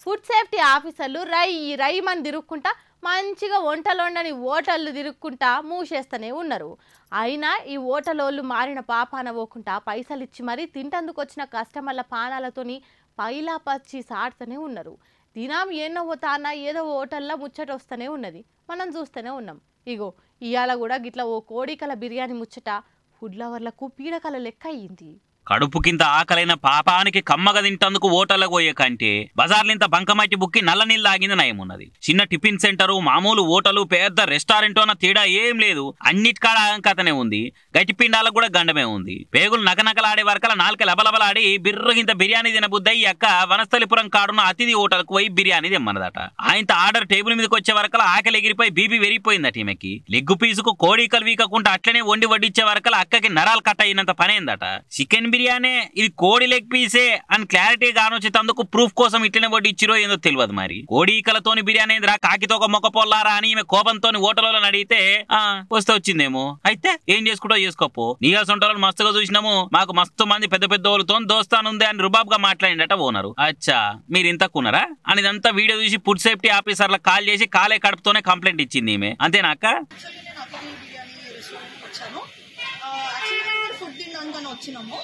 Food safety ఆఫీసర్లు రై మని తిరుక్కుంటా మంచిగా వంటలోండని ఓటర్లు తిరుక్కుంటా మూసేస్తూనే ఉన్నారు. అయినా ఈ ఓటలోళ్ళు మారిన పాపాన పోకుండా పైసలు ఇచ్చి మరీ తింటందుకు వచ్చిన కస్టమర్ల పానాలతోని పైలా పచ్చి సాడుతూనే ఉన్నారు. దినం ఎన్నో పోతానా ఏదో ఓటల్లో ముచ్చట వస్తూనే ఉన్నది, మనం చూస్తూనే ఉన్నాం. ఇగో ఇవాళ కూడా గిట్లా ఓ కోడికల బిర్యానీ ముచ్చట ఫుడ్ లవర్లకు పీడకల లెక్క అయ్యింది. కడుపు కింద ఆకలైన పాపానికి కమ్మగ తింటందుకు ఓటర్లకు పోయే కంటే బజార్లింత బంకమట్టి బుక్కి నల్ల నీళ్ళు తాగింది నయమున్నది. చిన్న టిఫిన్ సెంటరు, మామూలు ఓటలు, పెద్ద రెస్టారెంట్ అన్న తేడా ఏం లేదు. అన్నిటికాడ కథనే ఉంది. గట్టి పిండాలకు కూడా గండమే ఉంది. పేగులు నకనకలాడే వరకల నాలుక లబలబలాడి బిర్రగింత బిర్యానీ తినబుద్దయి అక్క వనస్థలిపురం కాడున్న అతిథి ఓటలకు పోయి బిర్యానీ తెమ్మన్నదట. ఆయనతో ఆర్డర్ టేబుల్ మీదకి వచ్చే వరకల ఆకలి ఎగిరిపోయి బీపీ వెరిగిపోయిందట. ఈమెకి లెగ్గు పీసుకు కోడికలు వీకకుండా అట్లనే వండి వడ్డిచ్చే వరకల అక్కకి నరాలు కట్ట అయినంత పనైందట. చికెన్ బిర్యానీ ఇది కోడి లెగ్ పీసే అని క్లారిటీ గానొచ్చేందుకు ప్రూఫ్ కోసం ఇట్లనే వడ్డీ ఇచ్చిరో ఏందో తెలియదు. మరి కోడికలతోని బిర్యానీ ఏందిరా కాకితో ఒక మొక్క పొల్లారా అని ఈమె కోపంతో ఓటర్లను అడిగితే వస్తే వచ్చిందేమో, అయితే ఏం చేసుకుంటో చేసుకోపో, నీయాసొంటోళ్ళని మస్తుగా చూసినాము, మాకు మస్తు మంది పెద్ద పెద్ద వాళ్ళతో దోస్తానుంది అని రుబాబ్గా మాట్లాడిందట ఓనరు. అచ్చా మీరు ఇంతకున్నారా అని ఇదంతా వీడియో చూసి ఫుడ్ సేఫ్టీ ఆఫీసర్లకు కాల్ చేసి కాలే కడుపుతోనే కంప్లైంట్ ఇచ్చింది ఈమె. అంతేనాక వచ్చినాము.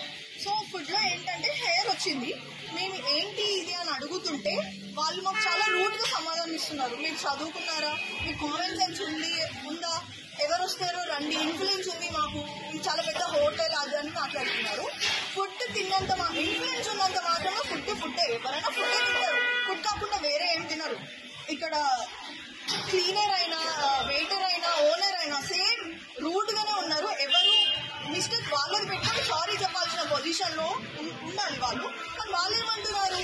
సో ఫుడ్ లో ఏంటంటే హెయిర్ వచ్చింది. మేము ఏంటి ఇది అని అడుగుతుంటే వాళ్ళు మాకు చాలా రూట్ గా సమాధానం ఇస్తున్నారు. మీరు చదువుకున్నారా, మీకు కామన్ సెన్స్ ఉందా, ఎవరు వస్తారో రండి, ఇన్ఫ్లుయెన్స్ ఉంది మాకు, ఇది చాలా పెద్ద హోటల్ అది అని మాట్లాడుతున్నారు. ఫుడ్ తిన్నంత ఇన్ఫ్లుయెన్స్ ఉన్నంత మాత్రమే ఫుడ్ ఎవరైనా ఫుడ్ తింటారు, ఫుడ్ కాకుండా వేరే ఏం తినరు. ఇక్కడ క్లీనర్ అయినా వెయిటర్ అయినా ఓనర్ అయినా సేమ్ రూట్ గానే ఉన్నారు. ఎవరు మిస్టేక్ వాళ్ళని పెట్టుకొని సారీ చెప్పాల్సిన పొజిషన్ లో ఉండాలి వాళ్ళు. కానీ వాళ్ళు ఏమంటున్నారు,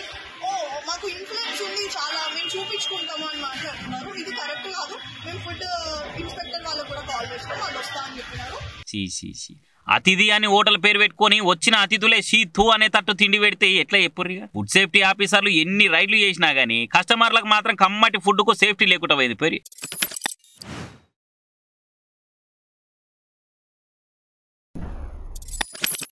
ఓ మాకు ఇన్ఫ్లుయెన్స్ ఉంది చాలా, మేము చూపించుకుంటాము అని మాట్లాడుతున్నారు. ఇది కరెక్ట్ కాదు. మేము ఫుడ్ ఇన్స్పెక్టర్ వాళ్ళకు కూడా కాల్ చేస్తాం, వాళ్ళు వస్తా అని చెప్పినారు. అతిథి అని హోటల్ పేరు పెట్టుకుని వచ్చిన అతిథులే షీతు అనే తట్టు తిండి పెడితే ఎట్లా చెప్పుర్రిగా. ఫుడ్ సేఫ్టీ ఆఫీసర్లు ఎన్ని రైడ్లు చేసినా గానీ కస్టమర్లకు మాత్రం కమ్మటి ఫుడ్ కు సేఫ్టీ లేకుండా పోయింది పేరు.